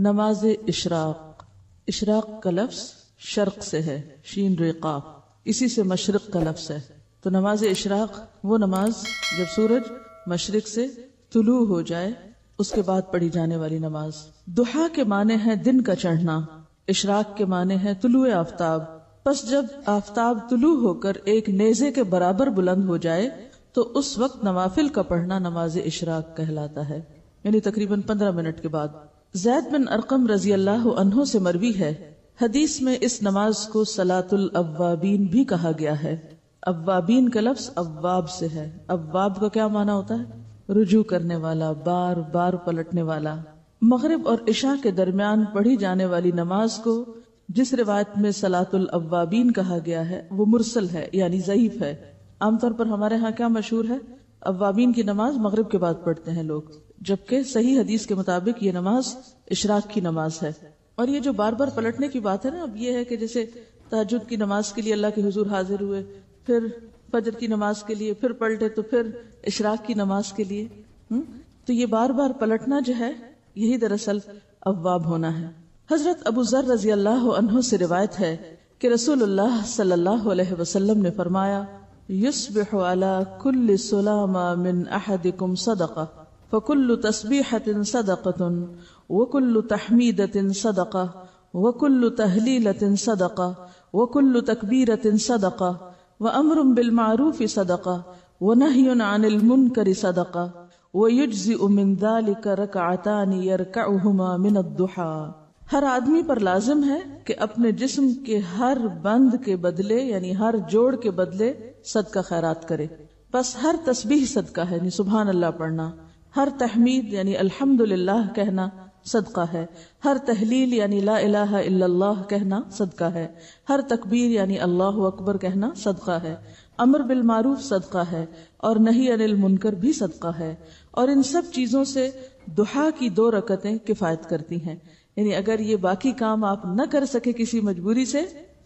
نماز اشراق. اشراق کا لفظ شرق سے ہے، شین ریقا، اسی سے مشرق کا لفظ ہے. تو نماز اشراق وہ نماز جب سورج مشرق سے طلوع ہو جائے اس کے بعد پڑھی جانے والی نماز. ضحیٰ کے معنی ہے دن کا چڑھنا، اشراق کے معنی ہے طلوع آفتاب. پس جب آفتاب طلوع ہو کر ایک نیزے کے برابر بلند ہو جائے تو اس وقت نوافل کا پڑھنا نماز اشراق کہلاتا ہے، یعنی تقریباً 15 منٹ کے بعد. زید بن ارقم رضی اللہ عنہ سے مروی ہے، حدیث میں اس نماز کو صلاۃ الاوابین بھی کہا گیا ہے. اوابین کا لفظ اواب سے ہے. اواب کا کیا معنی ہوتا ہے؟ رجوع کرنے والا، بار بار پلٹنے والا. مغرب اور عشاء کے درمیان پڑھی جانے والی نماز کو جس روایت میں صلاۃ الاوابین کہا گیا ہے وہ مرسل ہے، یعنی ضعیف ہے. عام طور پر ہمارے ہاں کیا مشہور ہے؟ اوابین کی نماز مغرب کے بعد پڑھتے ہیں لوگ، جبکہ صحیح حدیث کے مطابق یہ نماز اشراق کی نماز ہے. اور یہ جو بار بار پلٹنے کی بات ہے نا، اب یہ ہے کہ جیسے تہجد کی نماز کے لیے اللہ کے حضور حاضر ہوئے، پھر فجر کی نماز کے لیے پھر پلٹے، تو پھر اشراق کی نماز کے لیے تو یہ بار بار پلٹنا جو ہے یہی دراصل اواب ہونا ہے. حضرت ابو ذر رضی اللہ عنہ سے روایت ہے کہ رسول اللہ صلی اللہ علیہ وسلم نے فرمایا، یصبح علی کل سلامہ من احدکم صدقہ فکل تسبیحۃ صدقۃ وکل تحمیدۃ صدقہ وکل تہلیلۃ صدقہ وکل تکبیرۃ صدقہ وامر بالمعروف صدقہ ونہی عن المنکر صدقہ ویجزئ من ذلک رکعتان یرکعہما من الضحیٰ. ہر آدمی پر لازم ہے کہ اپنے جسم کے ہر بند کے بدلے، یعنی ہر جوڑ کے بدلے صدقہ خیرات کرے. بس ہر تسبیح صدقہ ہے، یعنی سبحان اللہ پڑھنا. ہر تحمید یعنی الحمدللہ کہنا صدقہ ہے. ہر تحلیل یعنی لا الہ الا اللہ کہنا صدقہ ہے. ہر تکبیر یعنی اللہ اکبر کہنا صدقہ ہے. امر بالمعروف صدقہ ہے اور نہی عن المنکر بھی صدقہ ہے. اور ان سب چیزوں سے ضحیٰ کی 2 رکعتیں کفایت کرتی ہیں. یعنی اگر یہ باقی کام آپ نہ کر سکے کسی مجبوری سے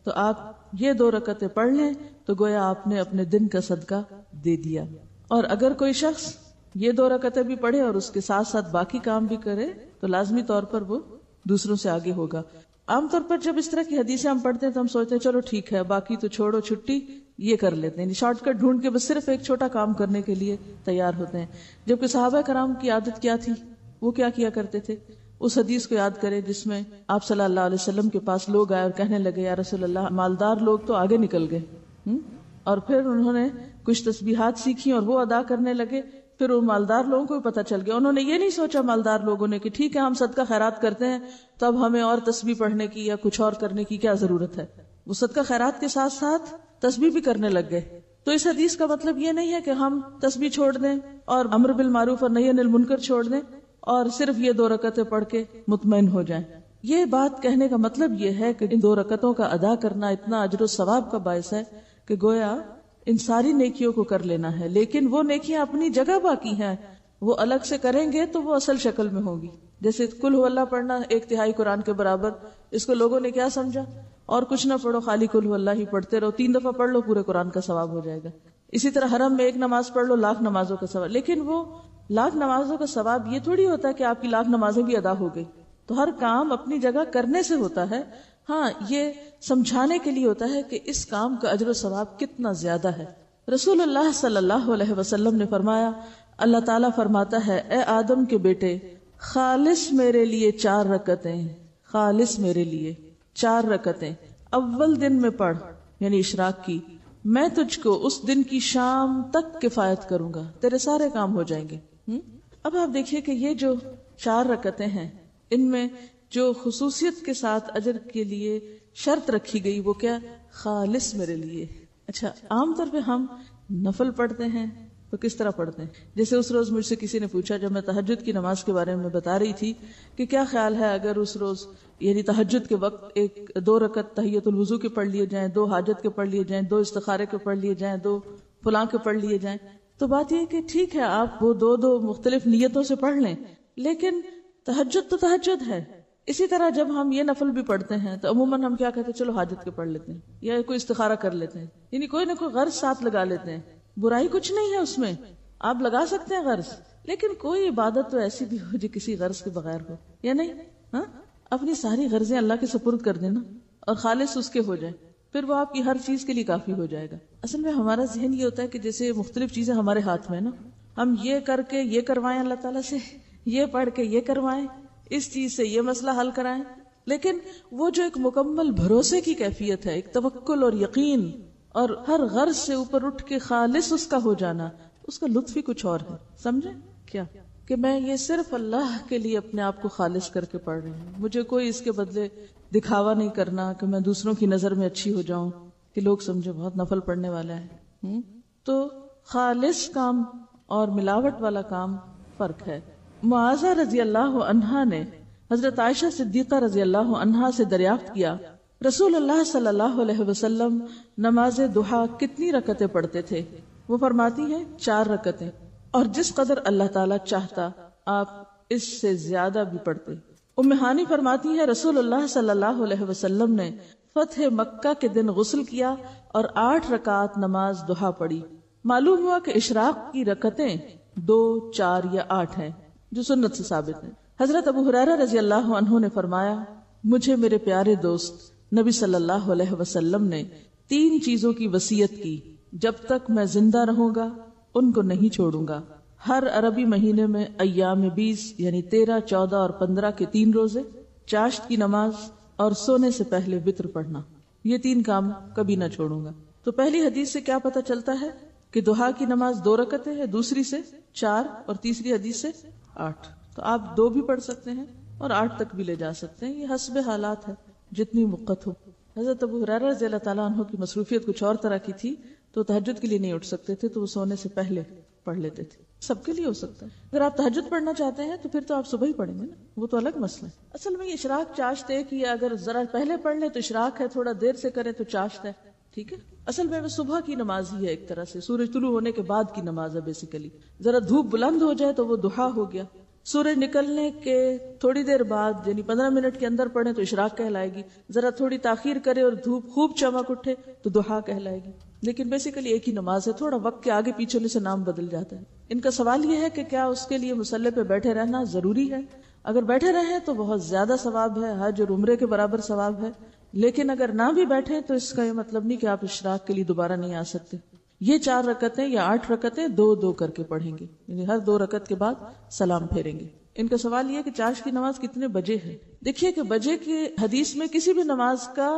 تو آپ یہ 2 رکعتیں پڑھ لیں تو گویا آپ نے اپنے دن کا صدقہ دے دیا. اور اگر کوئی شخص یہ 2 رکعتیں بھی پڑھے اور اس کے ساتھ ساتھ باقی کام بھی کرے تو لازمی طور پر وہ دوسروں سے آگے ہوگا. عام طور پر جب اس طرح کی حدیثیں ہم پڑھتے ہیں تو ہم سوچتے ہیں چلو ٹھیک ہے، باقی تو چھوڑو، چھٹی یہ کر لیتے ہیں، شارٹ کٹ ڈھونڈ کے بس صرف ایک چھوٹا کام کرنے کے لیے تیار ہوتے ہیں. جبکہ صحابہ کرام کی عادت کیا تھی، وہ کیا کیا کرتے تھے؟ اس حدیث کو یاد کریں جس میں آپ صلی اللہ علیہ وسلم کے پاس لوگ آئے اور کہنے لگے، یا رسول اللہ، مالدار لوگ تو آگے نکل گئے، اور پھر انہوں نے کچھ تسبیحات سیکھی اور وہ ادا کرنے لگے. پھر وہ مالدار لوگوں کو بھی پتہ چل گیا. انہوں نے یہ نہیں سوچا مالدار لوگوں نے کہ ٹھیک ہے ہم صدقہ خیرات کرتے ہیں تو اب ہمیں اور تسبیح پڑھنے کی یا کچھ اور کرنے کی کیا ضرورت ہے. وہ صدقہ خیرات کے ساتھ ساتھ تسبیح بھی کرنے لگ گئے. تو اس حدیث کا مطلب یہ نہیں ہے کہ ہم تسبیح چھوڑ دیں اور امر بالمعروف اور نہی عن المنکر چھوڑ دیں اور صرف یہ 2 رکعتیں پڑھ کے مطمئن ہو جائیں. یہ بات کہنے کا مطلب یہ ہے کہ ان 2 رکعتوں کا ادا کرنا اتنا اجر و ثواب کا باعث ہے کہ گویا ان ساری نیکیوں کو کر لینا ہے. لیکن وہ نیکیاں اپنی جگہ باقی ہیں، وہ الگ سے کریں گے تو وہ اصل شکل میں ہوگی. جیسے قل ہو اللہ پڑھنا 1/3 قرآن کے برابر، اس کو لوگوں نے کیا سمجھا، اور کچھ نہ پڑھو، خالی قل ہو اللہ ہی پڑھتے رہو، 3 دفعہ پڑھ لو پورے قرآن کا ثواب ہو جائے گا. اسی طرح حرم میں 1 نماز پڑھ لو، 1,00,000 نمازوں کا ثواب. لیکن وہ 1,00,000 نمازوں کا ثواب یہ تھوڑی ہوتا ہے کہ آپ کی 1,00,000 نمازیں بھی ادا ہو گئی. تو ہر کام اپنی جگہ کرنے سے ہوتا ہے. ہاں، یہ سمجھانے کے لیے ہوتا ہے کہ اس کام کا اجر و ثواب کتنا زیادہ ہے. رسول اللہ صلی اللہ علیہ وسلم نے فرمایا، اللہ تعالیٰ فرماتا ہے، اے آدم کے بیٹے، خالص میرے لیے 4 رکعتیں، خالص میرے لیے 4 رکعتیں اول دن میں پڑھ، یعنی اشراق کی. میں تجھ کو اس دن کی شام تک کفایت کروں گا، تیرے سارے کام ہو جائیں گے. اب آپ دیکھیے کہ یہ جو 4 رکعتیں ہیں، ان میں جو خصوصیت کے ساتھ اجر کے لیے شرط رکھی گئی وہ کیا؟ خالص میرے لیے. اچھا، عام طور پہ ہم نفل پڑھتے ہیں تو کس طرح پڑھتے ہیں؟ جیسے اس روز مجھ سے کسی نے پوچھا جب میں تہجد کی نماز کے بارے میں بتا رہی تھی کہ کیا خیال ہے اگر اس روز یعنی تہجد کے وقت 2 رکعت تحیۃ الوضو کے پڑھ لیے جائیں، 2 حاجت کے پڑھ لیے جائیں، 2 استخارے کے پڑھ لیے جائیں، 2 فلاں کے پڑھ لیے جائیں. تو بات یہ ہے کہ ٹھیک ہے آپ وہ 2 مختلف نیتوں سے پڑھ لیں، لیکن تہجد تو تہجد ہے. اسی طرح جب ہم یہ نفل بھی پڑھتے ہیں تو عموماً ہم کیا کہتے ہیں، چلو حاجت کے پڑھ لیتے ہیں یا کوئی استخارہ کر لیتے ہیں، یعنی کوئی نہ کوئی غرض ساتھ لگا لیتے ہیں. برائی کچھ نہیں ہے اس میں، آپ لگا سکتے ہیں غرض، لیکن کوئی عبادت تو ایسی بھی ہو جو کسی غرض کے بغیر ہو، یا نہیں؟ ہاں، اپنی ساری غرضیں اللہ کے سپرد کر دینا اور خالص اس کے ہو جائے، پھر وہ آپ کی ہر چیز کے لیے کافی ہو جائے گا. اصل میں ہمارا ذہن یہ ہوتا ہے کہ جیسے مختلف چیزیں ہمارے ہاتھ میں نا، ہم یہ کر کے یہ کروائیں اللہ تعالیٰ سے، یہ پڑھ کے یہ کروائیں، اس چیز سے یہ مسئلہ حل کرائیں، لیکن وہ جو ایک مکمل بھروسے کی کیفیت ہے، ایک توکل اور یقین اور ہر غرض سے اوپر اٹھ کے خالص اس کا ہو جانا، اس کا لطف ہی کچھ اور ہے. سمجھے کیا کہ میں یہ صرف اللہ کے لیے اپنے آپ کو خالص کر کے پڑھ رہی ہوں، مجھے کوئی اس کے بدلے دکھاوا نہیں کرنا کہ میں دوسروں کی نظر میں اچھی ہو جاؤں کہ لوگ سمجھے بہت نفل پڑھنے والا ہے. تو خالص کام اور ملاوٹ والا کام فرق ہے. معاذہ رضی اللہ عنہا نے حضرت عائشہ صدیقہ رضی اللہ عنہا سے دریافت کیا رسول اللہ صلی اللہ علیہ وسلم نماز ضحیٰ کتنی رکعتیں پڑھتے تھے؟ وہ فرماتی ہیں 4 رکعتیں، اور جس قدر اللہ تعالیٰ چاہتا آپ اس سے زیادہ بھی پڑھتے. ام ہانی فرماتی ہیں رسول اللہ صلی اللہ علیہ وسلم نے فتح مکہ کے دن غسل کیا اور 8 رکعات نماز ضحیٰ پڑھی. معلوم ہوا کہ اشراق کی رکعتیں 2، 4 یا 8 ہیں جو سنت سے ثابت ہیں. حضرت ابو ہریرہ رضی اللہ عنہ نے فرمایا مجھے میرے پیارے دوست نبی صلی اللہ علیہ وسلم نے 3 چیزوں کی وصیت کی، جب تک میں زندہ رہوں گا ان کو نہیں چھوڑوں گا. ہر عربی مہینے میں ایام 20 یعنی 13، 14 اور 15 کے 3 روزے، چاشت کی نماز اور سونے سے پہلے وتر پڑھنا. یہ 3 کام کبھی نہ چھوڑوں گا. تو پہلی حدیث سے کیا پتہ چلتا ہے کہ ضحیٰ کی نماز 2 رکعتیں ہے، دوسری سے 4 اور تیسری حدیث سے 8. تو آپ 2 بھی پڑھ سکتے ہیں اور 8 تک بھی لے جا سکتے ہیں، یہ حسب حالات ہے جتنی وقت ہو. حضرت ابو ہریرہ رضی اللہ تعالیٰ عنہ کی مصروفیت کچھ اور طرح کی تھی، تو تہجد کے لیے نہیں اٹھ سکتے تھے، تو وہ سونے سے پہلے پڑھ لیتے تھے. سب کے لیے ہو سکتا ہے. اگر آپ تہجد پڑھنا چاہتے ہیں تو پھر تو آپ صبح ہی پڑھیں گے نا، وہ تو الگ مسئلہ ہے. اصل میں یہ اشراق چاشت ایک ہی ہے، اگر ذرا پہلے پڑھ لیں تو اشراق ہے، تھوڑا دیر سے کریں تو چاشت ہے. ٹھیک ہے، اصل میں وہ صبح کی نماز ہی ہے، ایک طرح سے سورج طلوع ہونے کے بعد کی نماز ہے بیسیکلی. ذرا دھوپ بلند ہو جائے تو وہ ضحیٰ ہو گیا. سورج نکلنے کے تھوڑی دیر بعد یعنی 15 منٹ کے اندر پڑھیں تو اشراق کہلائے گی. ذرا تھوڑی تاخیر کرے اور دھوپ خوب چمک اٹھے تو ضحیٰ کہلائے گی. لیکن بیسیکلی ایک ہی نماز ہے، تھوڑا وقت کے آگے پیچھے ہونے سے نام بدل جاتا ہے. ان کا سوال یہ ہے کہ کیا اس کے لیے مصلی پہ بیٹھے رہنا ضروری ہے؟ اگر بیٹھے رہیں تو بہت زیادہ ثواب ہے، حج اور عمرے کے برابر ثواب ہے. لیکن اگر نہ بھی بیٹھے تو اس کا یہ مطلب نہیں کہ آپ اشراق کے لیے دوبارہ نہیں آ سکتے. یہ 4 رکعتیں یا 8 رکعتیں 2 کر کے پڑھیں گے، یعنی ہر 2 رکعت کے بعد سلام پھیریں گے. ان کا سوال یہ کہ چاشت کی نماز کتنے بجے ہے؟ دیکھیے کہ بجے کی حدیث میں کسی بھی نماز کا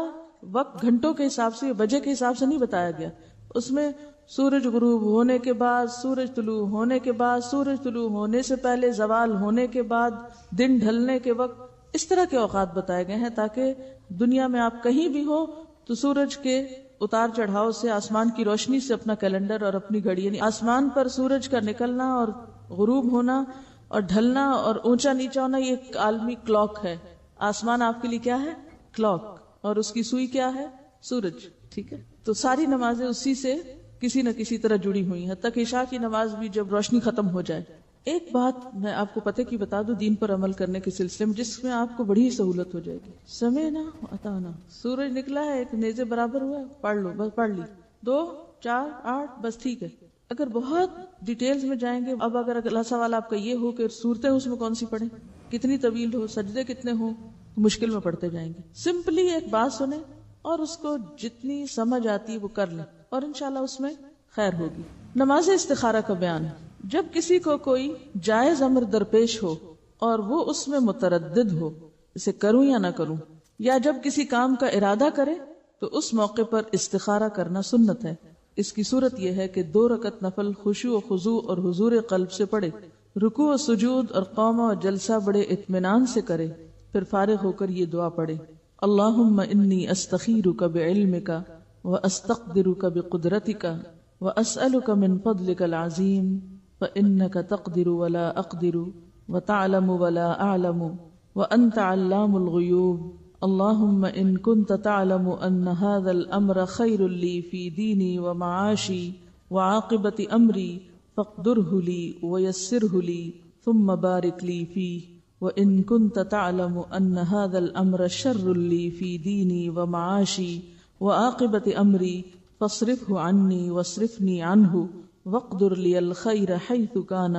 وقت گھنٹوں کے حساب سے، بجے کے حساب سے نہیں بتایا گیا. اس میں سورج غروب ہونے کے بعد، سورج طلوع ہونے کے بعد، سورج طلوع ہونے سے پہلے، زوال ہونے کے بعد، دن ڈھلنے کے وقت، اس طرح کے اوقات بتائے گئے ہیں تاکہ دنیا میں آپ کہیں بھی ہو تو سورج کے اتار چڑھاؤ سے، آسمان کی روشنی سے اپنا کیلنڈر اور اپنی گھڑی، یعنی آسمان پر سورج کا نکلنا اور غروب ہونا اور ڈھلنا اور اونچا نیچا ہونا، یہ ایک عالمی کلاک ہے. آسمان آپ کے لیے کیا ہے؟ کلاک. اور اس کی سوئی کیا ہے؟ سورج. ٹھیک ہے، تو ساری نمازیں اسی سے کسی نہ کسی طرح جڑی ہوئی ہیں، حتیٰ کہ عشاء کی نماز بھی جب روشنی ختم ہو جائے. ایک بات میں آپ کو پتہ کی بتا دوں دین پر عمل کرنے کے سلسلے میں، جس میں آپ کو بڑی سہولت ہو جائے گی. سمعنا وأطعنا، سورج نکلا ہے، ایک نیزے برابر ہوا ہے، پڑھ لو، بس پڑھ لی. 2، 4، 8 بس ٹھیک ہے. اگر بہت ڈیٹیلز میں جائیں گے، اب اگر اللہ سوال آپ کا یہ ہو کہ صورتیں اس میں کون سی پڑھیں، کتنی طویل ہو، سجدے کتنے ہوں، مشکل میں پڑھتے جائیں گے. سمپلی ایک بات سنیں اور اس کو جتنی سمجھ آتی ہے وہ کر لیں اور انشاءاللہ اس میں خیر ہوگی. نماز استخارہ کا بیان. جب کسی کو کوئی جائز امر درپیش ہو اور وہ اس میں متردد ہو، اسے کروں یا نہ کروں، یا جب کسی کام کا ارادہ کرے تو اس موقع پر استخارہ کرنا سنت ہے. اس کی صورت یہ ہے کہ 2 رکعت نفل خشوع و خضوع اور حضور قلب سے پڑھے، رکوع و سجود اور قومہ و جلسہ بڑے اطمینان سے کرے، پھر فارغ ہو کر یہ دعا پڑھے: اللہم انی استخیرک بعلمک واستقدرک بقدرتک واسألک من فضلک العظیم فإنک تقدر ولا اقدر وتعلم ولا اعلم وانت علام الغیوب. اللهم إن كنت تعلم أن هذا الأمر خير لي في ديني ومعاشي وعاقبة أمري فاقدره لي ويسره لي ثم بارك لي فيه. وإن كنت تعلم أن هذا الأمر شر لي في ديني ومعاشي وعاقبة أمري فاصرفه عني واصرفني عنه واقدر لي الخير حيث كان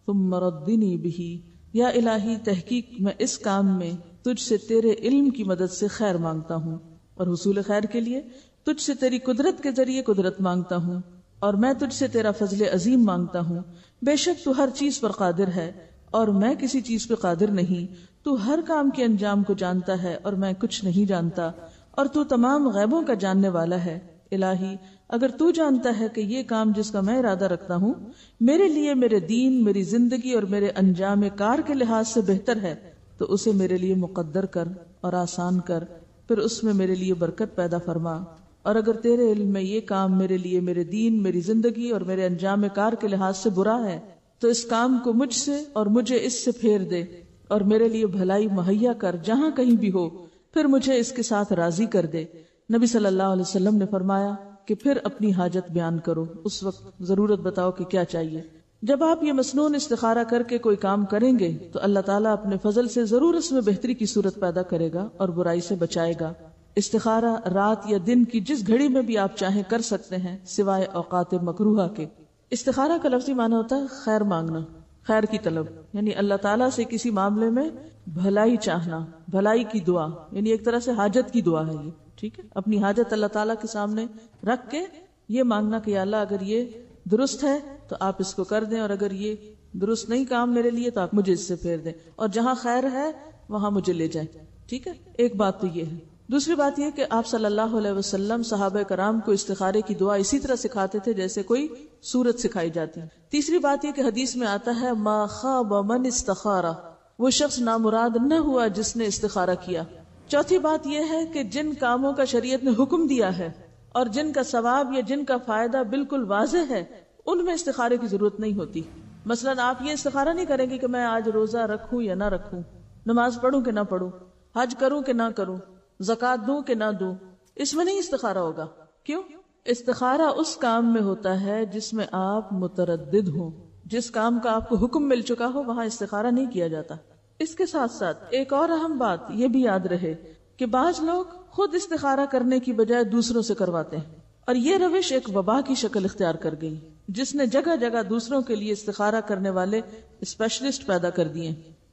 ثم ردني به. یا الہی، تحقیق میں اس کام میں تجھ سے تیرے علم کی مدد سے خیر مانگتا ہوں، اور حصول خیر کے لیے تجھ سے تیری قدرت کے ذریعے قدرت مانگتا ہوں، اور میں تجھ سے تیرا فضل عظیم مانگتا ہوں۔ بے شک تو ہر چیز پر قادر ہے اور میں کسی چیز پہ قادر نہیں، تو ہر کام کے انجام کو جانتا ہے اور میں کچھ نہیں جانتا، اور تو تمام غیبوں کا جاننے والا ہے۔ الہی اگر تو جانتا ہے کہ یہ کام جس کا میں ارادہ رکھتا ہوں میرے لیے میرے دین، میری زندگی اور میرے انجام کار کے لحاظ سے بہتر ہے تو اسے میرے لیے مقدر کر اور آسان کر، پھر اس میں میرے لیے برکت پیدا فرما۔ اور اگر تیرے علم میں یہ کام میرے لیے میرے دین، میری زندگی اور میرے انجام کار کے لحاظ سے برا ہے تو اس کام کو مجھ سے اور مجھے اس سے پھیر دے، اور میرے لیے بھلائی مہیا کر جہاں کہیں بھی ہو، پھر مجھے اس کے ساتھ راضی کر دے۔ نبی صلی اللہ علیہ وسلم نے فرمایا کہ پھر اپنی حاجت بیان کرو، اس وقت ضرورت بتاؤ کہ کیا چاہیے۔ جب آپ یہ مسنون استخارہ کر کے کوئی کام کریں گے تو اللہ تعالیٰ اپنے فضل سے ضرور اس میں بہتری کی صورت پیدا کرے گا اور برائی سے بچائے گا۔ استخارہ رات یا دن کی جس گھڑی میں بھی آپ چاہیں کر سکتے ہیں سوائے اوقات مکروہہ کے۔ استخارہ کا لفظی معنی ہوتا ہے خیر مانگنا، خیر کی طلب، یعنی اللہ تعالیٰ سے کسی معاملے میں بھلائی چاہنا، بھلائی کی دعا، یعنی ایک طرح سے حاجت کی دعا ہے یہ، ٹھیک ہے؟ اپنی حاجت اللہ تعالیٰ کے سامنے رکھ کے یہ مانگنا کہ یا اللہ اگر یہ درست ہے تو آپ اس کو کر دیں، اور اگر یہ درست نہیں کام میرے لیے تو آپ مجھے اس سے پھیر دیں، اور جہاں خیر ہے وہاں مجھے لے جائیں، ٹھیک ہے؟ ایک بات تو یہ ہے۔ دوسری بات یہ کہ آپ صلی اللہ علیہ وسلم صحابہ کرام کو استخارے کی دعا اسی طرح سکھاتے تھے جیسے کوئی سورت سکھائی جاتی۔ تیسری بات یہ کہ حدیث میں آتا ہے ما خاب من استخارہ، وہ شخص نامراد نہ ہوا جس نے استخارہ کیا۔ چوتھی بات یہ ہے کہ جن کاموں کا شریعت نے حکم دیا ہے اور جن کا ثواب یا جن کا فائدہ بالکل واضح ہے ان میں استخارے کی ضرورت نہیں ہوتی۔ مثلا آپ یہ استخارہ نہیں کریں گے کہ میں آج روزہ رکھوں یا نہ رکھوں، نماز پڑھوں کہ نہ پڑھوں، حج کروں کہ نہ کروں، زکوٰۃ دوں کہ نہ دوں، اس میں نہیں استخارہ ہوگا۔ کیوں؟ استخارہ اس کام میں ہوتا ہے جس میں آپ متردد ہوں، جس کام کا آپ کو حکم مل چکا ہو وہاں استخارہ نہیں کیا جاتا۔ اس کے ساتھ ساتھ ایک اور اہم بات یہ بھی یاد رہے کہ بعض لوگ خود استخارہ کرنے کی بجائے دوسروں سے کرواتے ہیں، اور یہ روش ایک وبا کی شکل اختیار کر گئی جس نے جگہ جگہ دوسروں کے لیے استخارہ کرنے والے اسپیشلسٹ پیدا کر دیے،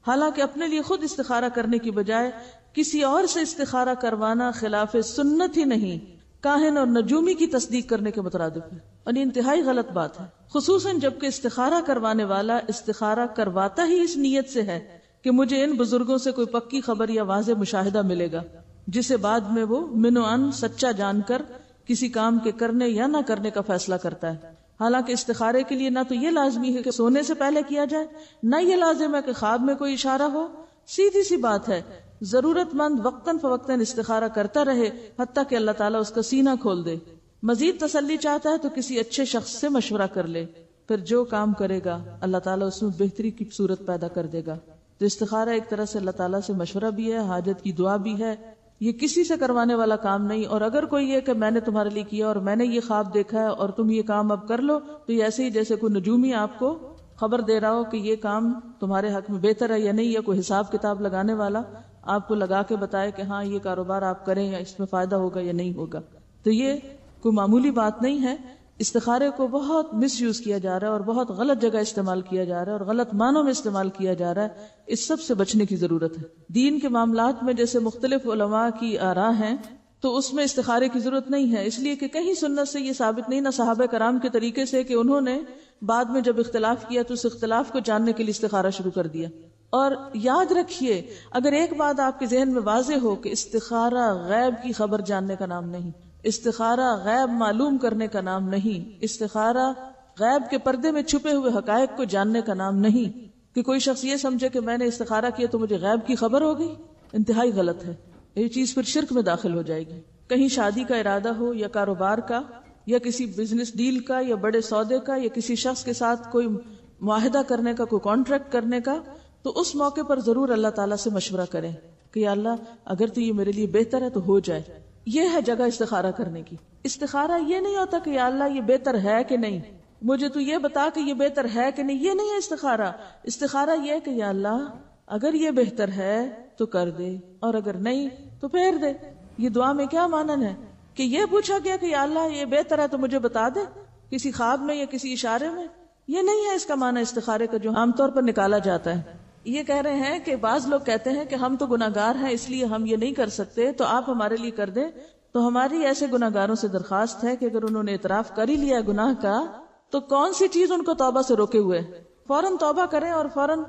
حالانکہ اپنے لیے خود استخارہ کرنے کی بجائے کسی اور سے استخارہ کروانا خلاف سنت ہی نہیں، کاہن اور نجومی کی تصدیق کرنے کے مترادف ہے، اور یہ انتہائی غلط بات ہے، خصوصاً جبکہ استخارہ کروانے والا استخارہ کرواتا ہی اس نیت سے ہے کہ مجھے ان بزرگوں سے کوئی پکی خبر یا واضح مشاہدہ ملے گا جسے بعد میں وہ من و عن سچا جان کر کسی کام کے کرنے یا نہ کرنے کا فیصلہ کرتا ہے۔ حالانکہ استخارے کے لیے نہ تو یہ لازمی ہے کہ سونے سے پہلے کیا جائے، نہ یہ لازم ہے کہ خواب میں کوئی اشارہ ہو، سیدھی سی بات ہے، ضرورت مند وقتاً فوقتاً استخارہ کرتا رہے حتیٰ کہ اللہ تعالیٰ اس کا سینہ کھول دے۔ مزید تسلی چاہتا ہے تو کسی اچھے شخص سے مشورہ کر لے، پھر جو کام کرے گا اللہ تعالیٰ اس میں بہتری کی صورت پیدا کر دے گا۔ تو استخارہ ایک طرح سے اللہ تعالیٰ سے مشورہ بھی ہے، حاجت کی دعا بھی ہے، یہ کسی سے کروانے والا کام نہیں۔ اور اگر کوئی یہ کہ میں نے تمہارے لیے کیا اور میں نے یہ خواب دیکھا ہے اور تم یہ کام اب کر لو، تو یہ ایسے ہی جیسے کوئی نجومی آپ کو خبر دے رہا ہو کہ یہ کام تمہارے حق میں بہتر ہے یا نہیں، یا کوئی حساب کتاب لگانے والا آپ کو لگا کے بتائے کہ ہاں یہ کاروبار آپ کریں یا اس میں فائدہ ہوگا یا نہیں ہوگا۔ تو یہ کوئی معمولی بات نہیں ہے۔ استخارے کو بہت مس یوز کیا جا رہا ہے اور بہت غلط جگہ استعمال کیا جا رہا ہے اور غلط معنوں میں استعمال کیا جا رہا ہے، اس سب سے بچنے کی ضرورت ہے۔ دین کے معاملات میں جیسے مختلف علماء کی آراء ہیں تو اس میں استخارے کی ضرورت نہیں ہے، اس لیے کہ کہیں سنت سے یہ ثابت نہیں، نہ صحابہ کرام کے طریقے سے کہ انہوں نے بعد میں جب اختلاف کیا تو اس اختلاف کو جاننے کے لیے استخارہ شروع کر دیا۔ اور یاد رکھیے، اگر ایک بات آپ کے ذہن میں واضح ہو کہ استخارہ غیب کی خبر جاننے کا نام نہیں، استخارہ غیب معلوم کرنے کا نام نہیں، استخارہ غیب کے پردے میں چھپے ہوئے حقائق کو جاننے کا نام نہیں، کہ کوئی شخص یہ سمجھے کہ میں نے استخارہ کیا تو مجھے غیب کی خبر ہو گئی، انتہائی غلط ہے۔ یہ چیز پھر شرک میں داخل ہو جائے گی۔ کہیں شادی کا ارادہ ہو یا کاروبار کا یا کسی بزنس ڈیل کا یا بڑے سودے کا یا کسی شخص کے ساتھ کوئی معاہدہ کرنے کا، کوئی کانٹریکٹ کرنے کا، تو اس موقع پر ضرور اللہ تعالیٰ سے مشورہ کریں کہ یا اللہ اگر تو یہ میرے لیے بہتر ہے تو ہو جائے۔ یہ ہے جگہ استخارہ کرنے کی۔ استخارہ یہ نہیں ہوتا کہ یا اللہ یہ بہتر ہے کہ نہیں، مجھے تو یہ بتا کہ یہ بہتر ہے کہ نہیں، یہ نہیں ہے استخارہ۔ استخارہ یہ ہے کہ یا اللہ اگر یہ بہتر ہے تو کر دے اور اگر نہیں تو پھیر دے۔ یہ دعا میں کیا مانن ہے کہ یہ پوچھا گیا کہ یا اللہ یہ بہتر ہے تو مجھے بتا دے کسی خواب میں یا کسی اشارے میں، یہ نہیں ہے اس کا معنی استخارے کا جو عام طور پر نکالا جاتا ہے۔ یہ کہہ رہے ہیں کہ بعض لوگ کہتے ہیں کہ ہم تو گناہگار ہیں اس لیے ہم یہ نہیں کر سکتے، تو آپ ہمارے لیے کر دیں. تو ہماری ایسے گناہگاروں سے درخواست ہے کہ اگر انہوں نے اعتراف کر ہی لیا گناہ کا تو کون سی چیز ان کو توبہ سے روکے ہوئے؟ فوراً توبہ کریں اور فوراً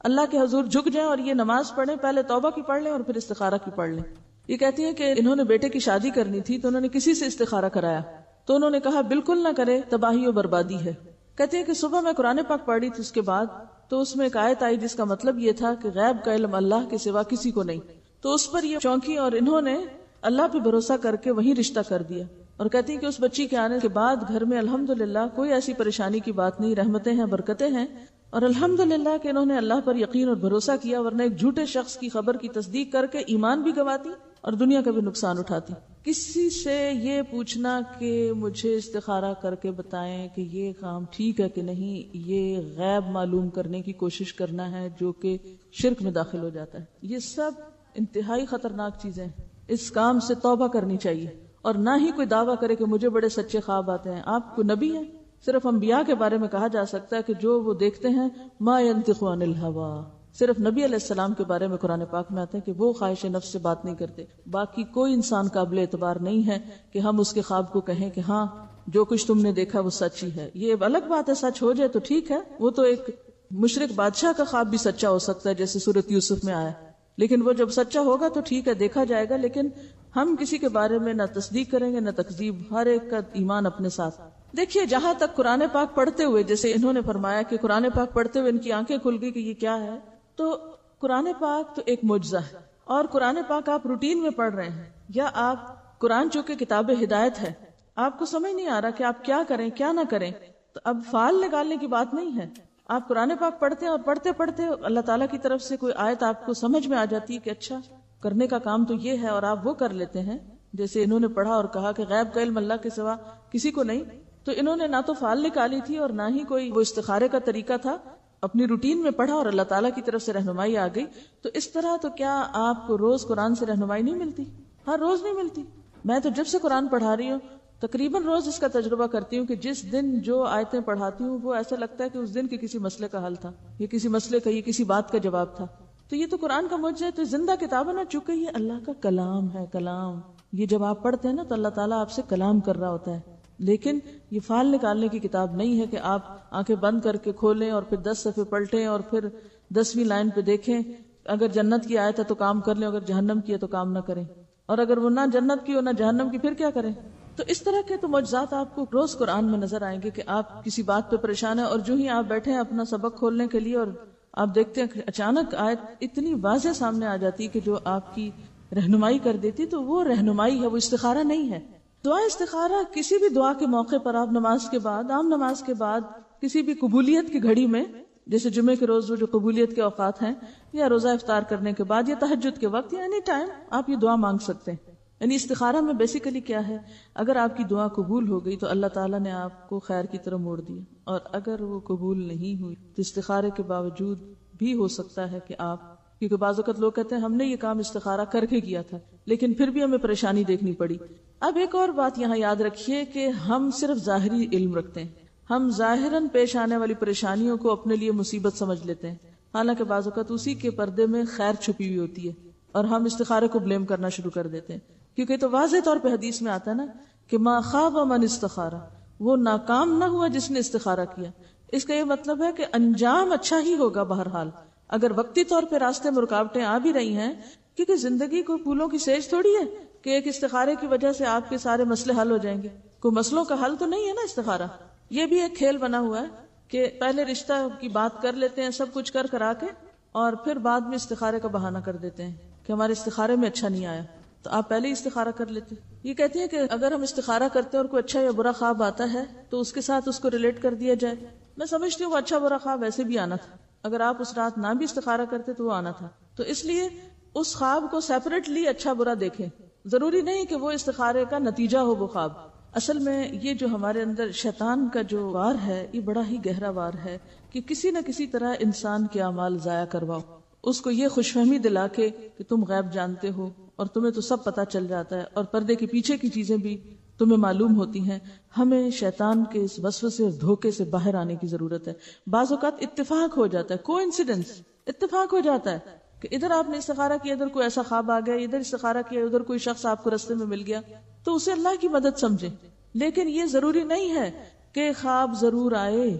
اللہ کے حضور جھک جائیں اور یہ نماز پڑھیں، پہلے توبہ کی پڑھ لیں اور پھر استخارہ کی پڑھ لیں. یہ کہتی ہیں کہ انہوں نے بیٹے کی شادی کرنی تھی تو انہوں نے کسی سے استخارہ کرایا تو انہوں نے کہا بالکل نہ کرے، تباہی و بربادی ہے. کہتے ہیں کہ صبح میں قرآن پاک پڑھی تھی اس کے بعد تو اس میں ایک آیت آئی جس کا مطلب یہ تھا کہ غیب کا علم اللہ کے سوا کسی کو نہیں. تو اس پر یہ چونکی اور انہوں نے اللہ پہ بھروسہ کر کے وہی رشتہ کر دیا. اور کہتی ہیں کہ اس بچی کے آنے کے بعد گھر میں الحمدللہ کوئی ایسی پریشانی کی بات نہیں، رحمتیں ہیں، برکتیں ہیں. اور الحمدللہ کہ انہوں نے اللہ پر یقین اور بھروسہ کیا، ورنہ ایک جھوٹے شخص کی خبر کی تصدیق کر کے ایمان بھی گواتی اور دنیا کا بھی نقصان اٹھاتی. کسی سے یہ پوچھنا کہ مجھے استخارہ کر کے بتائیں کہ یہ کام ٹھیک ہے کہ نہیں، یہ غیب معلوم کرنے کی کوشش کرنا ہے جو کہ شرک میں داخل ہو جاتا ہے. یہ سب انتہائی خطرناک چیزیں ہیں. اس کام سے توبہ کرنی چاہیے اور نہ ہی کوئی دعویٰ کرے کہ مجھے بڑے سچے خواب آتے ہیں. آپ کو نبی ہیں، صرف انبیاء کے بارے میں کہا جا سکتا ہے کہ جو وہ دیکھتے ہیں ما ينطق عن الهوى. صرف نبی علیہ السلام کے بارے میں قرآن پاک میں آتے ہیں کہ وہ خواہش نفس سے بات نہیں کرتے. باقی کوئی انسان قابل اعتبار نہیں ہے کہ ہم اس کے خواب کو کہیں کہ ہاں جو کچھ تم نے دیکھا وہ سچ ہی ہے. یہ الگ بات ہے، سچ ہو جائے تو ٹھیک ہے، وہ تو ایک مشرک بادشاہ کا خواب بھی سچا ہو سکتا ہے جیسے سورۃ یوسف میں آیا. لیکن وہ جب سچا ہوگا تو ٹھیک ہے، دیکھا جائے گا. لیکن ہم کسی کے بارے میں نہ تصدیق کریں گے نہ تکذیب، ہر ایک کا ایمان اپنے ساتھ. دیکھیے جہاں تک قرآن پاک پڑھتے ہوئے، جیسے انہوں نے فرمایا کہ قرآن پاک پڑھتے ہوئے ان کی آنکھیں کھل گئی کہ یہ کیا ہے، تو قرآن پاک تو ایک معجزہ ہے. اور قرآن پاک آپ روٹین میں پڑھ رہے ہیں یا آپ قرآن چونکہ کتاب ہدایت ہے، آپ کو سمجھ نہیں آ رہا کہ آپ کیا کریں کیا نہ کریں، تو اب فعال نکالنے کی بات نہیں ہے. آپ قرآن پاک پڑھتے ہیں اور پڑھتے پڑھتے اللہ تعالیٰ کی طرف سے کوئی آیت آپ کو سمجھ میں آ جاتی ہے کہ اچھا کرنے کا کام تو یہ ہے، اور آپ وہ کر لیتے ہیں. جیسے انہوں نے پڑھا اور کہا کہ غیب کا علم اللہ کے سوا کسی کو نہیں، تو انہوں نے نہ تو فعال نکالی تھی اور نہ ہی کوئی وہ استخارے کا طریقہ تھا، اپنی روٹین میں پڑھا اور اللہ تعالیٰ کی طرف سے رہنمائی آ گئی. تو اس طرح تو کیا آپ کو روز قرآن سے رہنمائی نہیں ملتی؟ ہر روز نہیں ملتی. میں تو جب سے قرآن پڑھا رہی ہوں تقریباً روز اس کا تجربہ کرتی ہوں کہ جس دن جو آیتیں پڑھاتی ہوں وہ ایسا لگتا ہے کہ اس دن کے کسی مسئلے کا حل تھا، یہ کسی مسئلے کا، یہ کسی بات کا جواب تھا. تو یہ تو قرآن کا معجزہ ہے. تو زندہ کتاب ہے نا، چونکہ یہ اللہ کا کلام ہے. کلام یہ جب آپ پڑھتے ہیں نا تو اللہ تعالیٰ آپ سے کلام کر رہا ہوتا ہے. لیکن یہ فعال نکالنے کی کتاب نہیں ہے کہ آپ آنکھیں بند کر کے کھولیں اور پھر 10 صفحے پلٹیں اور پھر 10ویں لائن پہ دیکھیں. اگر جنت کی آیت ہے تو کام کر لیں، اگر جہنم کی ہے تو کام نہ کریں، اور اگر وہ نہ جنت کی ہو نہ جہنم کی پھر کیا کریں. تو اس طرح کے تو معجزات آپ کو روز قرآن میں نظر آئیں گے کہ آپ کسی بات پہ پریشان ہیں اور جو ہی آپ بیٹھے ہیں اپنا سبق کھولنے کے لیے اور آپ دیکھتے ہیں کہ اچانک آیت اتنی واضح سامنے آ جاتی کہ جو آپ کی رہنمائی کر دیتی. تو وہ رہنمائی ہے، وہ استخارہ نہیں ہے. دعا استخارہ کسی بھی دعا کے موقع پر آپ نماز کے بعد، عام نماز کے بعد، کسی بھی قبولیت کی گھڑی میں، جیسے جمعے کے روز وہ جو قبولیت کے اوقات ہیں، یا روزہ افطار کرنے کے بعد، یا تہجد کے وقت، یا اینی ٹائم آپ یہ دعا مانگ سکتے ہیں. یعنی استخارہ میں بیسیکلی کیا ہے، اگر آپ کی دعا قبول ہو گئی تو اللہ تعالیٰ نے آپ کو خیر کی طرف موڑ دیا، اور اگر وہ قبول نہیں ہوئی تو استخارے کے باوجود بھی ہو سکتا ہے کہ آپ، کیونکہ بعض اوقات لوگ کہتے ہیں ہم نے یہ کام استخارہ کر کے کیا تھا لیکن پھر بھی ہمیں پریشانی دیکھنی پڑی. اب ایک اور بات یہاں یاد رکھیے کہ ہم صرف ظاہری علم رکھتے ہیں، ہم ظاہراً پیش آنے والی پریشانیوں کو اپنے لیے مصیبت سمجھ لیتے ہیں، حالانکہ بعض اوقات اسی کے پردے میں خیر چھپی ہوئی ہوتی ہے، اور ہم استخارے کو بلیم کرنا شروع کر دیتے ہیں. کیونکہ تو واضح طور پہ حدیث میں آتا ہے نا کہ ما خاب من استخارہ، وہ ناکام نہ ہوا جس نے استخارہ کیا. اس کا یہ مطلب ہے کہ انجام اچھا ہی ہوگا بہرحال، اگر وقتی طور پہ راستے میں رکاوٹیں آ بھی رہی ہیں، کیونکہ زندگی کو پھولوں کی سیج تھوڑی ہے کہ ایک استخارے کی وجہ سے آپ کے سارے مسئلے حل ہو جائیں گے. کوئی مسئلوں کا حل تو نہیں ہے نا استخارہ. یہ بھی ایک کھیل بنا ہوا ہے کہ پہلے رشتہ کی بات کر لیتے ہیں سب کچھ کرا کے، اور پھر بعد میں استخارے کا بہانہ کر دیتے ہیں کہ ہمارے استخارے میں اچھا نہیں آیا، تو آپ پہلے ہی استخارہ کر لیتے. یہ کہتی ہیں کہ اگر ہم استخارہ کرتے ہیں اور کوئی اچھا یا برا خواب آتا ہے تو اس کے ساتھ اس کو ریلیٹ کر دیا جائے. میں سمجھتی ہوں وہ اچھا برا خواب ویسے بھی آنا تھا، اگر آپ اس رات نہ بھی استخارہ کرتے تو وہ آنا تھا. تو اس لیے اس خواب کو سیپریٹلی اچھا برا دیکھیں. ضروری نہیں کہ وہ استخارے کا نتیجہ ہو وہ خواب. اصل میں یہ جو ہمارے اندر شیطان کا جو وار ہے یہ بڑا ہی گہرا وار ہے کہ کسی نہ کسی طرح انسان کے اعمال ضائع کرواؤ، اس کو یہ خوش فہمی دلا کے کہ تم غیب جانتے ہو اور تمہیں تو سب پتہ چل جاتا ہے اور پردے کے پیچھے کی چیزیں بھی تمہیں معلوم ہوتی ہیں. ہمیں شیطان کے اس وسوسے اور دھوکے سے باہر آنے کی ضرورت ہے. بعض اوقات اتفاق ہو جاتا ہے، کوئنسیڈنس، اتفاق ہو جاتا ہے کہ ادھر آپ نے استخارہ کیا، ادھر کوئی ایسا خواب آ گیا، ادھر استخارہ کیا، ادھر کوئی شخص آپ کو رستے میں مل گیا، تو اسے اللہ کی مدد سمجھیں. لیکن یہ ضروری نہیں ہے کہ خواب ضرور آئے،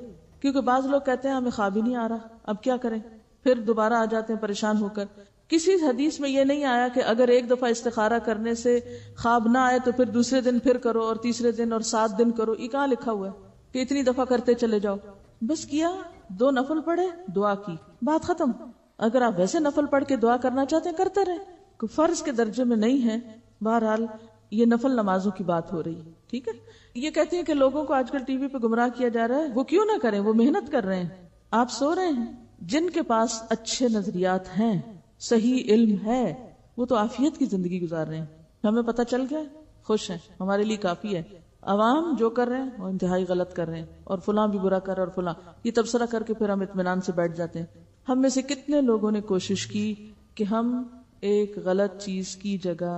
کیونکہ بعض لوگ کہتے ہیں ہمیں خواب ہی نہیں آ رہا، اب کیا کریں، پھر دوبارہ آ جاتے ہیں پریشان ہو کر. کسی حدیث میں یہ نہیں آیا کہ اگر ایک دفعہ استخارہ کرنے سے خواب نہ آئے تو پھر دوسرے دن پھر کرو اور تیسرے دن اور 7 دن کرو. یہ کہاں لکھا ہوا ہے کہ اتنی دفعہ کرتے چلے جاؤ؟ بس کیا، 2 نفل پڑھے، دعا کی، بات ختم. اگر آپ ویسے نفل پڑھ کے دعا کرنا چاہتے ہیں کرتے رہیں، کوئی فرض کے درجے میں نہیں ہے. بہرحال یہ نفل نمازوں کی بات ہو رہی ہے، ٹھیک ہے. یہ کہتے ہیں کہ لوگوں کو آج کل ٹی وی پہ گمراہ کیا جا رہا ہے. وہ کیوں نہ کریں، وہ محنت کر رہے ہیں. آپ سو رہے ہیں. جن کے پاس اچھے نظریات ہیں، صحیح علم ہے، وہ تو عافیت کی زندگی گزار رہے ہیں. ہمیں پتہ چل گیا، خوش ہیں، ہمارے لیے کافی ہے. عوام جو کر رہے ہیں وہ انتہائی غلط کر رہے ہیں، اور فلاں بھی برا کر رہا ہے، اور فلاں. یہ تبصرہ کر کے پھر ہم اطمینان سے بیٹھ جاتے ہیں. ہم میں سے کتنے لوگوں نے کوشش کی کہ ہم ایک غلط چیز کی جگہ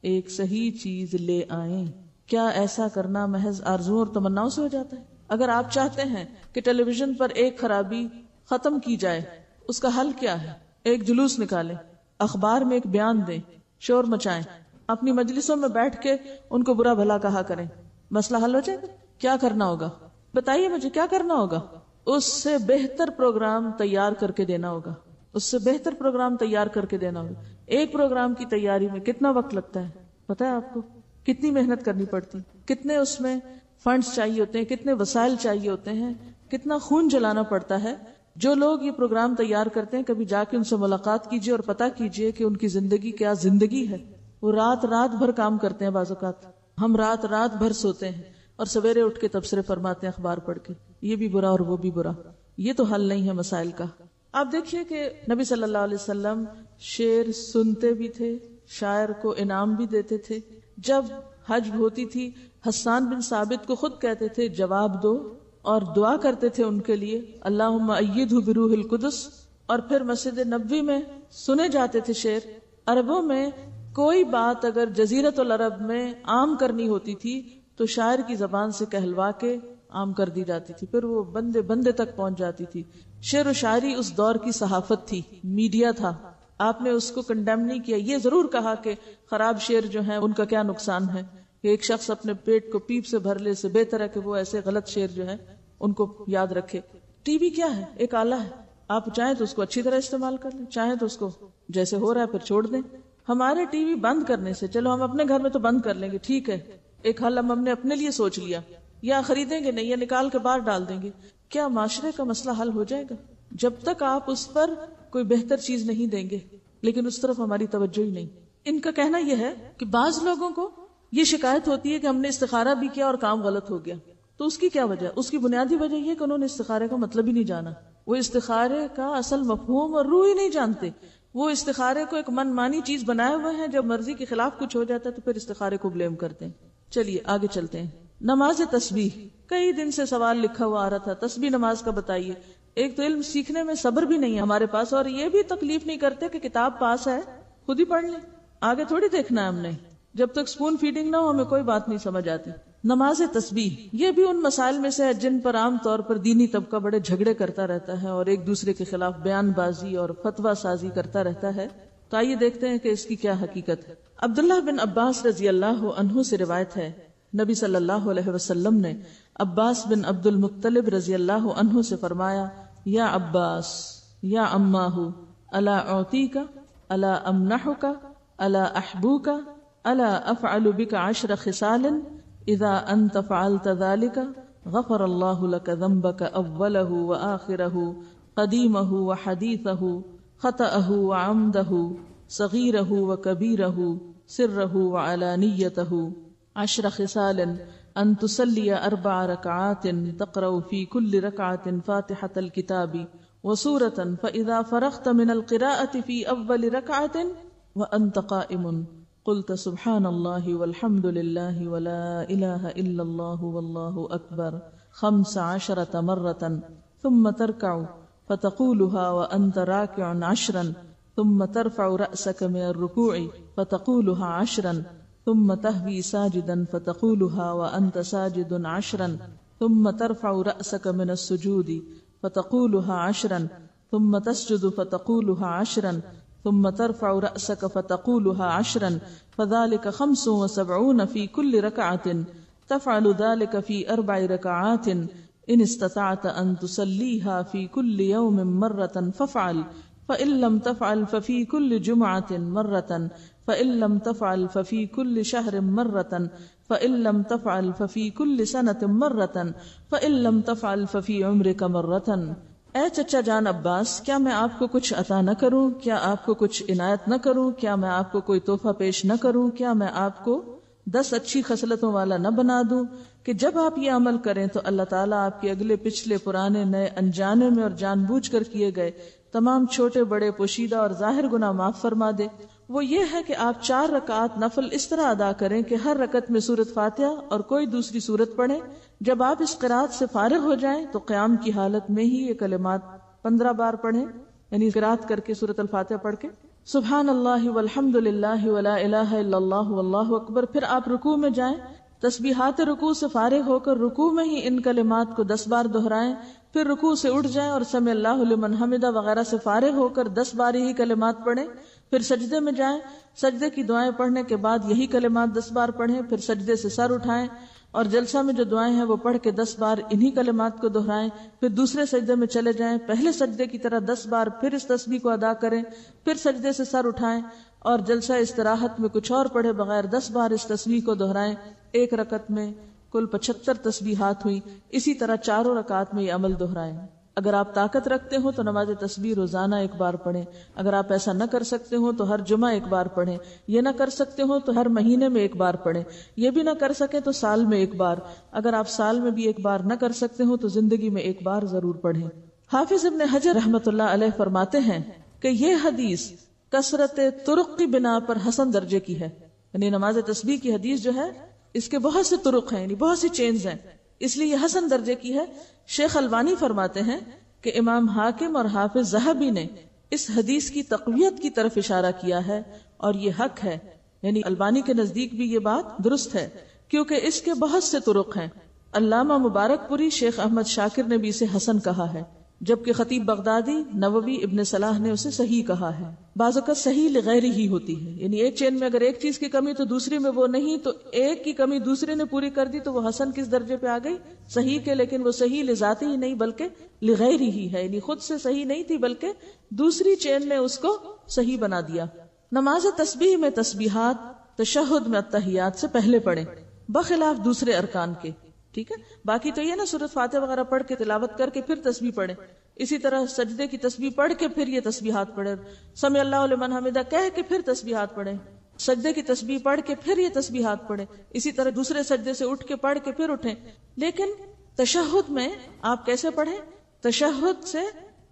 ایک صحیح چیز لے آئیں؟ کیا ایسا کرنا محض آرزوؤں اور تمناؤں سے ہو جاتا ہے؟ اگر آپ چاہتے ہیں کہ ٹیلی ویژن پر ایک خرابی ختم کی جائے، اس کا حل کیا ہے؟ ایک جلوس نکالیں، اخبار میں ایک بیان دیں، شور مچائیں، اپنی مجلسوں میں بیٹھ کے ان کو برا بھلا کہا کریں، مسئلہ حل ہو جائے گا. کیا کرنا ہوگا بتائیے مجھے، کیا کرنا ہوگا؟ اس سے بہتر پروگرام تیار کر کے دینا ہوگا، اس سے بہتر پروگرام تیار کر کے دینا ہوگا. ایک پروگرام کی تیاری میں کتنا وقت لگتا ہے پتہ ہے آپ کو؟ کتنی محنت کرنی پڑتی، کتنے اس میں فنڈز چاہیے ہوتے ہیں، کتنے وسائل چاہیے ہوتے ہیں، کتنا خون جلانا پڑتا ہے. جو لوگ یہ پروگرام تیار کرتے ہیں، کبھی جا کے ان سے ملاقات کیجئے اور پتہ کیجئے کہ ان کی زندگی کیا زندگی ہے. وہ رات رات بھر کام کرتے ہیں. بعض اوقات ہم رات رات بھر سوتے ہیں اور سویرے اٹھ کے تبصرے فرماتے ہیں اخبار پڑھ کے، یہ بھی برا اور وہ بھی برا. یہ تو حل نہیں ہے مسائل کا. آپ دیکھیے کہ نبی صلی اللہ علیہ وسلم شعر سنتے بھی تھے، شاعر کو انعام بھی دیتے تھے. جب حج ہوتی تھی، حسان بن ثابت کو خود کہتے تھے جواب دو، اور دعا کرتے تھے ان کے لیے اللہم ایدہ بروح القدس. اور پھر مسجد نبوی میں سنے جاتے تھے شعر. عربوں میں کوئی بات اگر جزیرۃ العرب میں عام کرنی ہوتی تھی تو شاعر کی زبان سے کہلوا کے عام کر دی جاتی تھی، پھر وہ بندے بندے تک پہنچ جاتی تھی. شعر و شاعری اس دور کی صحافت تھی، میڈیا تھا. آپ نے اس کو کنڈیم نہیں کیا، یہ ضرور کہا کہ خراب شعر جو ہیں ان کا کیا نقصان ہے، کہ ایک شخص اپنے پیٹ کو پیپ سے بھر لے، سے بہتر ہے کہ وہ ایسے غلط شعر جو ہیں ان کو یاد رکھے. ٹی وی کیا ہے؟ ایک آلہ ہے. آپ چاہیں تو اس کو اچھی طرح استعمال کر لیں، چاہیں تو اس کو جیسے ہو رہا ہے پھر چھوڑ دیں. ہمارے ٹی وی بند کرنے سے، چلو ہم اپنے گھر میں تو بند کر لیں گے، ٹھیک ہے، ایک حل ہم نے اپنے لیے سوچ لیا، یا خریدیں گے نہیں، یا نکال کے باہر ڈال دیں گے. کیا معاشرے کا مسئلہ حل ہو جائے گا جب تک آپ اس پر کوئی بہتر چیز نہیں دیں گے؟ لیکن اس طرف ہماری توجہ ہی نہیں. ان کا کہنا یہ ہے کہ بعض لوگوں کو یہ شکایت ہوتی ہے کہ ہم نے استخارہ بھی کیا اور کام غلط ہو گیا. تو اس کی کیا وجہ؟ اس کی بنیادی وجہ یہ کہ انہوں نے استخارے کا مطلب ہی نہیں جانا. وہ استخارے کا اصل مفہوم اور روح ہی نہیں جانتے. وہ استخارے کو ایک من مانی چیز بنائے ہوئے ہیں، جب مرضی کے خلاف کچھ ہو جاتا ہے تو پھر استخارے کو بلیم کرتے ہیں. چلیے آگے چلتے ہیں. نماز تسبیح، کئی دن سے سوال لکھا ہوا آ رہا تھا، تسبیح نماز کا بتائیے. ایک تو علم سیکھنے میں صبر بھی نہیں ہے ہمارے پاس، اور یہ بھی تکلیف نہیں کرتے کہ کتاب پاس ہے خود ہی پڑھ لیں، آگے تھوڑی دیکھنا ہے ہم نے. جب تک سپون فیڈنگ نہ ہو ہمیں کوئی بات نہیں سمجھ آتی. نماز تسبیح یہ بھی ان مسائل میں سے ہے جن پر عام طور پر دینی طبقہ بڑے جھگڑے کرتا رہتا ہے اور ایک دوسرے کے خلاف بیان بازی اور فتویٰ سازی کرتا رہتا ہے. تو آئیے دیکھتے ہیں کہ اس کی کیا حقیقت ہے. عبداللہ بن عباس رضی اللہ عنہ سے روایت ہے، نبی صلی اللہ علیہ وسلم نے عباس بن عبد المطلب رضی اللہ عنہ سے فرمایا، یا عباس یا اماہ الا اعطیک الا امنحک الا احبوک الا افعل بک 10 خصال اذا انت فعلت ذلك غفر اللہ لك ذنبك اوله وآخره قدیمه وحدیثه خطأه وعمده صغیره وکبیره سره وعلانیته 10 خصال ان تصلی 4 رکعات تقرأ في كل ركعة فاتحة الكتاب وسورة فإذا فرغت من القراءة في أول ركعة وأنت قائم قلت سبحان الله والحمد لله ولا إله إلا الله والله أكبر 15 مرة ثم تركع فتقولها وأنت راكع 10 ثم ترفع رأسك من الركوع فتقولها 10 ثم تهوي ساجدا فتقولها وأنت ساجد 10 ثم ترفع رأسك من السجود فتقولها 10 ثم تسجد فتقولها 10 ثم ترفع رأسك فتقولها 10 فذلك 75 في كل ركعة تفعل ذلك في 4 ركعات إن استطعت أن تصليها في كل يوم مرة فافعل فإن لم تفعل ففي كل جمعة مرة فإن لم تفعل ففي كل شهر مرة فإن لم تفعل ففي كل سنة مرة فإن لم تفعل ففي عمرك مرة. اے چچا جان عباس، کیا میں آپ کو کچھ عطا نہ کروں؟ کیا آپ کو کچھ عنایت نہ کروں؟ کیا میں آپ کو کوئی تحفہ پیش نہ کروں؟ کیا میں آپ کو 10 اچھی خصلتوں والا نہ بنا دوں کہ جب آپ یہ عمل کریں تو اللہ تعالیٰ آپ کے اگلے پچھلے پرانے نئے انجانے میں اور جان بوجھ کر کیے گئے تمام چھوٹے بڑے پوشیدہ اور ظاہر گناہ معاف فرما دے؟ وہ یہ ہے کہ آپ 4 رکعات نفل اس طرح ادا کریں کہ ہر رکعت میں سورۃ فاتحہ اور کوئی دوسری سورت پڑھیں. جب آپ اس قرات سے فارغ ہو جائیں تو قیام کی حالت میں ہی یہ کلمات 15 بار پڑھیں، یعنی قرات کر کے سورۃ الفاتحہ پڑھ کے سبحان اللہ والحمد للہ ولا الہ الا اللہ واللہ اکبر. پھر آپ رکوع میں جائیں، تسبیحات رکوع سے فارغ ہو کر رکوع میں ہی ان کلمات کو 10 بار دہرائیں. پھر رکوع سے اٹھ جائیں اور سمع اللہ لمن حمدہ وغیرہ سے فارغ ہو کر 10 بار ہی کلمات پڑھیں. پھر سجدے میں جائیں، سجدے کی دعائیں پڑھنے کے بعد یہی کلمات 10 بار پڑھیں. پھر سجدے سے سر اٹھائیں اور جلسہ میں جو دعائیں ہیں وہ پڑھ کے 10 بار انہی کلمات کو دہرائیں. پھر دوسرے سجدے میں چلے جائیں، پہلے سجدے کی طرح 10 بار پھر اس تسبیح کو ادا کریں. پھر سجدے سے سر اٹھائیں اور جلسہ استراحت میں کچھ اور پڑھے بغیر 10 بار اس تسبیح کو دہرائیں. ایک رکعت میں کل 75 تسبیحات ہوئی. اسی طرح 4 رکعات میں یہ عمل دہرائیں. اگر آپ طاقت رکھتے ہو تو نماز تسبیح روزانہ 1 بار پڑھیں. اگر آپ ایسا نہ کر سکتے ہو تو ہر جمعہ 1 بار پڑھیں. یہ نہ کر سکتے ہو تو ہر مہینے میں 1 بار پڑھیں. یہ بھی نہ کر سکیں تو سال میں 1 بار. اگر آپ سال میں بھی 1 بار نہ کر سکتے ہو تو زندگی میں 1 بار ضرور پڑھیں. حافظ ابن حجر رحمۃ اللہ علیہ فرماتے ہیں کہ یہ حدیث کثرت طرق کی بنا پر حسن درجے کی ہے. یعنی نماز تسبیح کی حدیث جو ہے اس کے بہت سے طرق ہیں، یعنی بہت سی چینز ہیں، اس لیے یہ حسن درجے کی ہے. شیخ البانی فرماتے ہیں کہ امام حاکم اور حافظ ذہبی نے اس حدیث کی تقویت کی طرف اشارہ کیا ہے اور یہ حق ہے. یعنی البانی کے نزدیک بھی یہ بات درست ہے کیونکہ اس کے بہت سے طرق ہیں. علامہ مبارک پوری شیخ احمد شاکر نے بھی اسے حسن کہا ہے، جبکہ خطیب بغدادی، نووی، ابن صلاح نے اسے صحیح کہا ہے. بعض اوقات صحیح لغیر ہی ہوتی ہے، یعنی ایک چین میں اگر ایک چیز کی کمی تو دوسری میں وہ نہیں، تو ایک کی کمی دوسرے نے پوری کر دی تو وہ حسن کس درجے پہ آ گئی؟ صحیح کے. لیکن وہ صحیح لذاتی ہی نہیں بلکہ لغیر ہی ہے، یعنی خود سے صحیح نہیں تھی بلکہ دوسری چین نے اس کو صحیح بنا دیا. نماز تسبیح میں تسبیحات تشہد میں التحیات سے پہلے پڑھیں بخلاف دوسرے ارکان کے. ٹھیک ہے، باقی تو یہ نا سورۃ فاتحہ وغیرہ پڑھ کے تلاوت کر کے پھر تسبیح پڑھیں. اسی طرح سجدے کی تسبیح پڑھ کے پھر یہ تسبیحات پڑھیں. سمع اللہ لمن حمدہ کہہ کے پھر تسبیحات پڑھیں. سجدے کی تسبیح پڑھ کے پھر یہ تسبیحات پڑھیں. اسی طرح دوسرے سجدے سے اٹھ کے پڑھ کے پھر اٹھیں. لیکن تشہد میں آپ کیسے پڑھیں؟ تشہد سے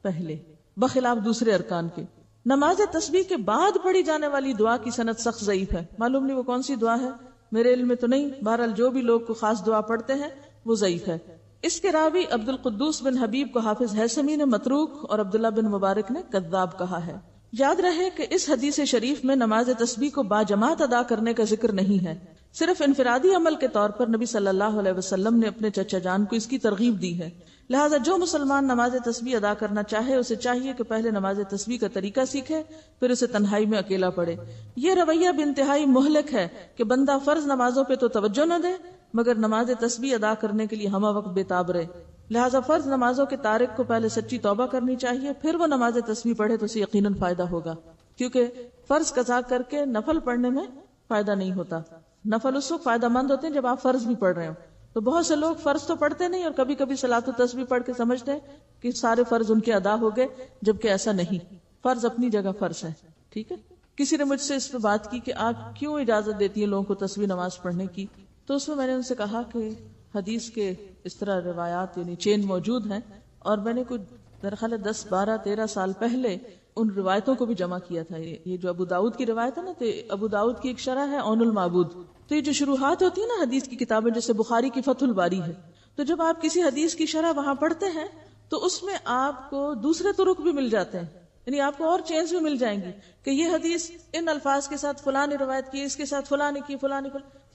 پہلے بخلاف دوسرے ارکان کے. نماز تسبیح کے بعد پڑھی جانے والی دعا کی سند سخت ضعیف ہے. معلوم نہیں وہ کون سی دعا ہے، میرے علم میں تو نہیں. بہرحال جو بھی لوگ کو خاص دعا پڑھتے ہیں وہ ضعیف ہے. اس کے راوی عبد القدوس بن حبیب کو حافظ ہیثمی نے متروک اور عبداللہ بن مبارک نے کذاب کہا ہے. یاد رہے کہ اس حدیث شریف میں نماز تسبیح کو باجماعت ادا کرنے کا ذکر نہیں ہے، صرف انفرادی عمل کے طور پر نبی صلی اللہ علیہ وسلم نے اپنے چچا جان کو اس کی ترغیب دی ہے. لہٰذا جو مسلمان نماز تسبیح ادا کرنا چاہے اسے چاہیے کہ پہلے نماز تسبیح کا طریقہ سیکھے، پھر اسے تنہائی میں اکیلا پڑھے. یہ رویہ بھی انتہائی مہلک ہے کہ بندہ فرض نمازوں پہ تو توجہ نہ دے مگر نماز تسبیح ادا کرنے کے لیے ہمہ وقت بے تاب رہے. لہٰذا فرض نمازوں کے تارک کو پہلے سچی توبہ کرنی چاہیے، پھر وہ نماز تسبیح پڑھے تو اسے یقیناً فائدہ ہوگا، کیونکہ فرض قضا کر کے نفل پڑھنے میں فائدہ نہیں ہوتا. نفل اس وقت فائدہ مند ہوتے ہیں جب آپ فرض بھی پڑھ رہے ہو. تو بہت سے لوگ فرض تو پڑھتے نہیں اور کبھی کبھی صلاۃ التسبیح پڑھ کے سمجھتے ہیں کہ سارے فرض ان کے ادا ہو گئے، جبکہ ایسا نہیں. فرض اپنی جگہ فرض ہے. ٹھیک ہے. کسی نے مجھ سے اس پہ بات کی کہ آپ کیوں اجازت دیتی ہیں لوگوں کو تسبیح نماز پڑھنے کی، تو اس میں نے ان سے کہا کہ حدیث کے اس طرح روایات یعنی چین موجود ہیں، اور میں نے کچھ درخل 10 12 13 سال پہلے ان روایتوں کو بھی جمع کیا تھا. یہ جو ابو داؤد کی روایت ہے نا، تو ابو داؤد کی ایک شرح ہے عون المعبود. تو یہ جو شروحات ہوتی ہیں نا حدیث کی کتابیں، جیسے بخاری کی فتح الباری ہے، تو جب آپ کسی حدیث کی شرح وہاں پڑھتے ہیں تو اس میں آپ کو دوسرے طرق بھی مل جاتے ہیں. یعنی آپ کو اور چینز بھی مل جائیں گی کہ یہ حدیث ان الفاظ کے ساتھ فلاں نے روایت کی، اس کے ساتھ فلاں نے کی، فلاں نے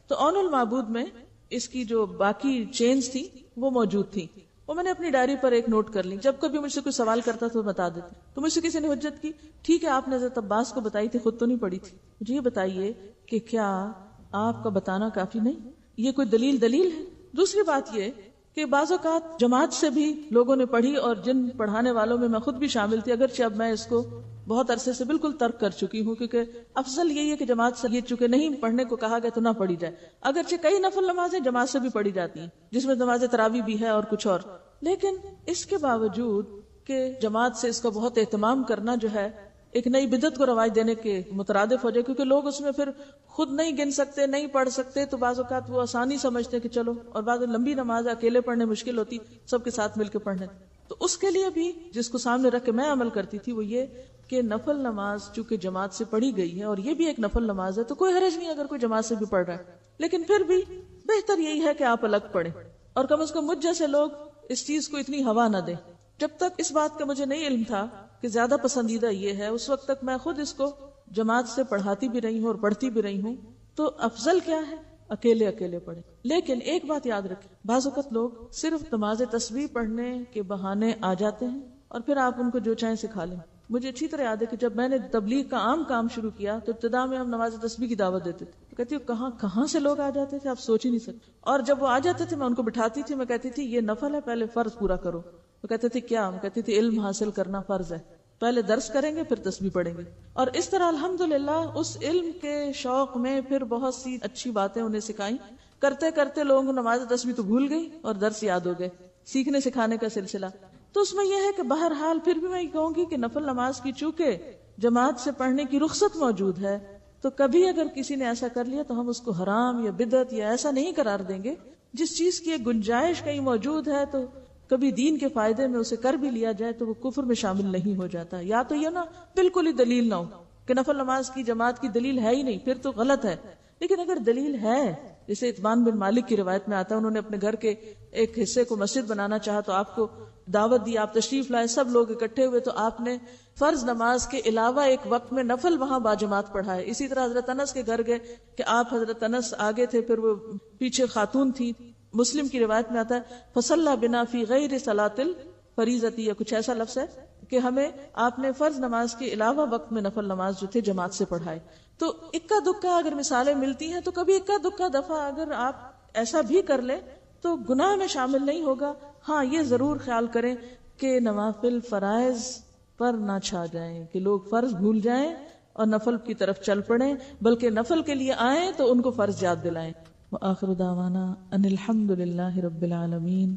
تو اون المعبود میں اس کی جو باقی چینز تھی وہ موجود تھی. وہ میں نے اپنی ڈائری پر ایک نوٹ کر لی. جب کبھی مجھ سے کوئی سوال کرتا تو بتا دیتی. تو مجھ سے کسی نے حجت کی، ٹھیک ہے آپ نے حضرت عباس کو بتائی تھی، خود تو نہیں پڑھی تھی، مجھے یہ بتائیے کہ کیا آپ کا بتانا کافی نہیں؟ یہ کوئی دلیل ہے؟ دوسری بات یہ کہ بعض اوقات جماعت سے بھی لوگوں نے پڑھی، اور جن پڑھانے والوں میں میں خود بھی شامل تھی، اگرچہ اب میں اس کو بہت عرصے سے بالکل ترک کر چکی ہوں، کیونکہ افضل یہی ہے کہ جماعت سے یہ چونکہ نہیں پڑھنے کو کہا گیا تو نہ پڑھی جائے. اگرچہ کئی نفل نمازیں جماعت سے بھی پڑھی جاتی ہیں، جس میں نماز تراویح بھی ہے اور کچھ اور، لیکن اس کے باوجود کہ جماعت سے اس کا بہت اہتمام کرنا جو ہے ایک نئی بدعت کو رواج دینے کے مترادف ہو جائے، کیونکہ لوگ اس میں پھر خود نہیں گن سکتے، نہیں پڑھ سکتے، تو بعض اوقات وہ آسانی سمجھتے کہ چلو، اور بعض لمبی نماز اکیلے پڑھنے مشکل ہوتی، سب کے ساتھ مل کے پڑھنے. تو اس کے لیے بھی جس کو سامنے رکھ کے میں عمل کرتی تھی وہ یہ کہ نفل نماز چونکہ جماعت سے پڑھی گئی ہے اور یہ بھی ایک نفل نماز ہے، تو کوئی حرج نہیں اگر کوئی جماعت سے بھی پڑھ رہا ہے، لیکن پھر بھی بہتر یہی ہے کہ آپ الگ پڑھیں، اور کم از کم مجھ جیسے لوگ اس چیز کو اتنی ہوا نہ دیں. جب تک اس بات کا مجھے نہیں علم تھا کہ زیادہ پسندیدہ یہ ہے، اس وقت تک میں خود اس کو جماعت سے پڑھاتی بھی رہی ہوں اور پڑھتی بھی رہی ہوں. تو افضل کیا ہے؟ اکیلے پڑھیں. لیکن ایک بات یاد رکھیں، بعض اوقات لوگ صرف نماز تسبیح پڑھنے کے بہانے آ جاتے ہیں اور پھر آپ ان کو جو چاہیں سکھا لیں. مجھے اچھی طرح یاد ہے کہ جب میں نے تبلیغ کا عام کام شروع کیا تو ابتدا میں ہم نماز تسبیح کی دعوت دیتے تھے. کہتی ہوں کہاں سے لوگ آ جاتے تھے، آپ سوچ ہی نہیں سکتے. اور جب وہ آ جاتے تھے میں ان کو بٹھاتی تھی، میں کہتی تھی یہ نفل ہے، پہلے فرض پورا کرو. وہ کہتے تھے کیا؟ ہم کہتے تھے علم حاصل کرنا فرض ہے، پہلے درس کریں گے پھر تسبیح پڑھیں گے. اور اس طرح الحمدللہ اس علم کے شوق میں پھر بہت سی اچھی باتیں انہیں سکھائیں. کرتے کرتے لوگوں کو نماز تسبیح تو بھول گئی اور درس یاد ہو گئے. سیکھنے سکھانے کا سلسلہ. تو اس میں یہ ہے کہ بہرحال پھر بھی میں یہ کہوں گی کہ نفل نماز کی چونکہ جماعت سے پڑھنے کی رخصت موجود ہے، تو کبھی اگر کسی نے ایسا کر لیا تو ہم اس کو حرام یا بدعت یا ایسا نہیں قرار دیں گے. جس چیز کی ایک گنجائش کہیں موجود ہے تو کبھی دین کے فائدے میں اسے کر بھی لیا جائے تو وہ کفر میں شامل نہیں ہو جاتا. یا تو یہ نا بالکل ہی دلیل نہ ہو کہ نفل نماز کی جماعت کی دلیل ہے ہی نہیں، پھر تو غلط ہے. لیکن اگر دلیل ہے، جیسے اتمان بن مالک کی روایت میں آتا ہے، انہوں نے اپنے گھر کے ایک حصے کو مسجد بنانا چاہا تو آپ کو دعوت دی، آپ تشریف لائے، سب لوگ اکٹھے ہوئے، تو آپ نے فرض نماز کے علاوہ ایک وقت میں نفل وہاں باجماعت پڑھائے. اسی طرح حضرت انس کے گھر گئے کہ آپ حضرت انس آگے تھے، پھر وہ پیچھے خاتون تھی. مسلم کی روایت میں آتا ہے فصلی بنا فی غیر صلاۃ الفریضۃ، یا کچھ ایسا لفظ ہے کہ ہمیں آپ نے فرض نماز کے علاوہ وقت میں نفل نماز جو تھے جماعت سے پڑھائے. تو اکا دکا اگر مثالیں ملتی ہیں تو کبھی اکا دکا دفعہ اگر آپ ایسا بھی کر لیں تو گناہ میں شامل نہیں ہوگا. ہاں یہ ضرور خیال کریں کہ نوافل فرائض پر نہ چھا جائیں، کہ لوگ فرض بھول جائیں اور نفل کی طرف چل پڑیں، بلکہ نفل کے لیے آئیں تو ان کو فرض یاد دلائیں. وآخر دعوانا ان الحمد للہ رب العالمین.